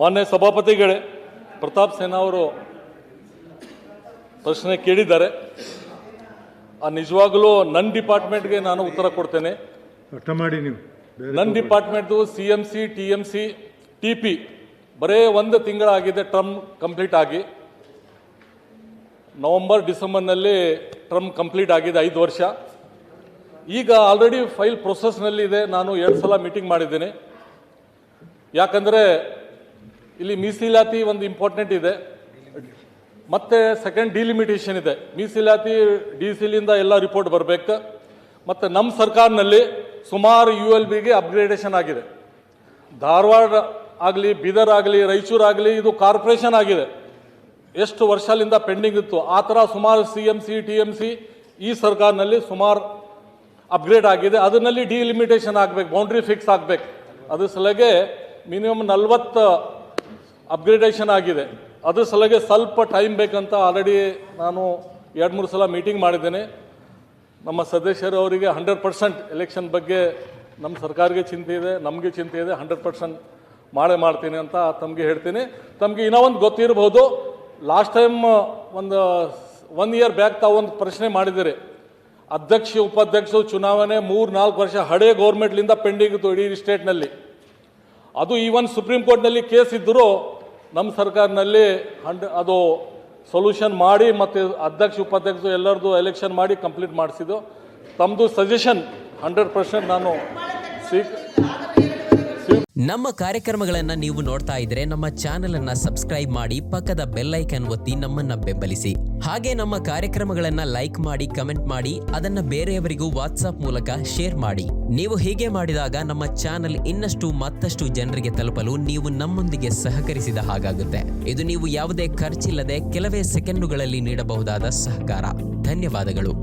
ಮಾನ್ಯ ಸಭಾಪತಿಗಳೇ, ಪ್ರತಾಪ್ ಸೇನಾ ಅವರು ಪ್ರಶ್ನೆ ಕೇಳಿದ್ದಾರೆ. ನಿಜವಾಗಲೂ ನನ್ನ ಡಿಪಾರ್ಟ್ಮೆಂಟ್ಗೆ ನಾನು ಉತ್ತರ ಕೊಡ್ತೇನೆ. ಅರ್ಥ ಮಾಡಿ ನೀವು. ನನ್ನ ಡಿಪಾರ್ಟ್ಮೆಂಟ್ದು CMC, TMC, TP ಬರೇ 1 ತಿಂಗಳಾಗಿದೆ ಟರ್ಮ್ ಕಂಪ್ಲೀಟ್ ಆಗಿ. ನವೆಂಬರ್ ಡಿಸೆಂಬರ್ನಲ್ಲಿ ಟರ್ಮ್ ಕಂಪ್ಲೀಟ್ ಆಗಿದೆ, 5 ವರ್ಷ. ಈಗ ಆಲ್ರೆಡಿ ಫೈಲ್ ಪ್ರೊಸೆಸ್ನಲ್ಲಿದೆ. ನಾನು 2 ಸಲ ಮೀಟಿಂಗ್ ಮಾಡಿದ್ದೇನೆ. ಯಾಕಂದರೆ ಇಲ್ಲಿ ಮೀಸಲಾತಿ ಒಂದು ಇಂಪಾರ್ಟೆಂಟ್ ಇದೆ, ಮತ್ತು ಸೆಕೆಂಡ್ ಡಿಲಿಮಿಟೇಷನ್ ಇದೆ. ಮೀಸಲಾತಿ DCಲಿಂದ ಎಲ್ಲ ರಿಪೋರ್ಟ್ ಬರಬೇಕು. ಮತ್ತು ನಮ್ಮ ಸರ್ಕಾರನಲ್ಲಿ ಸುಮಾರು ULBಗೆ ಅಪ್ಗ್ರೇಡೇಷನ್ ಆಗಿದೆ. ಧಾರವಾಡ ಆಗಲಿ, ಬೀದರ್ ಆಗಲಿ, ರಾಯಚೂರು ಆಗಲಿ, ಇದು ಕಾರ್ಪೊರೇಷನ್ ಆಗಿದೆ. ಎಷ್ಟು ವರ್ಷದಿಂದ ಪೆಂಡಿಂಗ್ ಇತ್ತು. ಆ ಥರ ಸುಮಾರು CMC, TMC ಈ ಸರ್ಕಾರನಲ್ಲಿ ಸುಮಾರು ಅಪ್ಗ್ರೇಡ್ ಆಗಿದೆ. ಅದರಲ್ಲಿ ಡಿಲಿಮಿಟೇಷನ್ ಆಗಬೇಕು, ಬೌಂಡ್ರಿ ಫಿಕ್ಸ್ ಆಗಬೇಕು. ಅದ್ರ ಸಲಗೆ ಮಿನಿಮಮ್ 40 ಅಪ್ಗ್ರೇಡೇಷನ್ ಆಗಿದೆ. ಅದ್ರ ಸಲಗೆ ಸ್ವಲ್ಪ ಟೈಮ್ ಬೇಕಂತ ಆಲ್ರೆಡಿ ನಾನು 2-3 ಸಲ ಮೀಟಿಂಗ್ ಮಾಡಿದ್ದೇನೆ. ನಮ್ಮ ಸದಸ್ಯರು ಅವರಿಗೆ 100% ಎಲೆಕ್ಷನ್ ಬಗ್ಗೆ ನಮ್ಮ ಸರ್ಕಾರಕ್ಕೆ ಚಿಂತೆ ಇದೆ, ನಮಗೆ ಚಿಂತೆ ಇದೆ. 100% ಮಾಡ್ತೀನಿ ಅಂತ ತಮಗೆ ಹೇಳ್ತೀನಿ. ತಮಗೆ ಇನ್ನೂ ಒಂದು ಗೊತ್ತಿರಬಹುದು, ಲಾಸ್ಟ್ ಟೈಮ್ ಒಂದು 1 ಇಯರ್ ಬ್ಯಾಕ್ ತಾವೊಂದು ಪ್ರಶ್ನೆ ಮಾಡಿದ್ದೀರಿ. ಅಧ್ಯಕ್ಷ ಉಪಾಧ್ಯಕ್ಷ ಚುನಾವಣೆ 3-4 ವರ್ಷ ಹಳೆ ಗೌರ್ಮೆಂಟ್ಲಿಂದ ಪೆಂಡಿಂಗ್ ಇತ್ತು ಇಡೀ ಸ್ಟೇಟ್ನಲ್ಲಿ. ಅದು ಈವನ್ ಸುಪ್ರೀಂ ಕೋರ್ಟ್ನಲ್ಲಿ ಕೇಸ್ ಇದ್ದರೂ ನಮ್ಮ ಸರ್ಕಾರನಲ್ಲಿ ಅದು ಸೊಲ್ಯೂಷನ್ ಮಾಡಿ ಮತ್ತು ಅಧ್ಯಕ್ಷ ಉಪಾಧ್ಯಕ್ಷ ಎಲ್ಲರದು ಎಲೆಕ್ಷನ್ ಮಾಡಿ ಕಂಪ್ಲೀಟ್ ಮಾಡಿಸಿದ್ದು. ತಮ್ಮದು ಸಜೆಷನ್ 100% ನಾನು ನಮ್ಮ ಕಾರ್ಯಕ್ರಮಗಳನ್ನು ನೀವು ನೋಡ್ತಾ ಇದ್ರೆ ನಮ್ಮ ಚಾನೆಲ್ ಅನ್ನ ಸಬ್ಸ್ಕ್ರೈಬ್ ಮಾಡಿ, ಪಕ್ಕದ ಬೆಲ್ ಐಕನ್ ಒತ್ತಿ ನಮ್ಮನ್ನ ಬೆಂಬಲಿಸಿ. ಹಾಗೆ ನಮ್ಮ ಕಾರ್ಯಕ್ರಮಗಳನ್ನ ಲೈಕ್ ಮಾಡಿ, ಕಮೆಂಟ್ ಮಾಡಿ, ಅದನ್ನ ಬೇರೆಯವರಿಗೂ ವಾಟ್ಸ್ಆಪ್ ಮೂಲಕ ಶೇರ್ ಮಾಡಿ. ನೀವು ಹೀಗೆ ಮಾಡಿದಾಗ ನಮ್ಮ ಚಾನೆಲ್ ಇನ್ನಷ್ಟು ಮತ್ತಷ್ಟು ಜನರಿಗೆ ತಲುಪಲು ನೀವು ನಮ್ಮೊಂದಿಗೆ ಸಹಕರಿಸಿದ ಹಾಗಾಗುತ್ತೆ. ಇದು ನೀವು ಯಾವುದೇ ಖರ್ಚಿಲ್ಲದೆ ಕೆಲವೇ ಸೆಕೆಂಡುಗಳಲ್ಲಿ ನೀಡಬಹುದಾದ ಸಹಕಾರ. ಧನ್ಯವಾದಗಳು.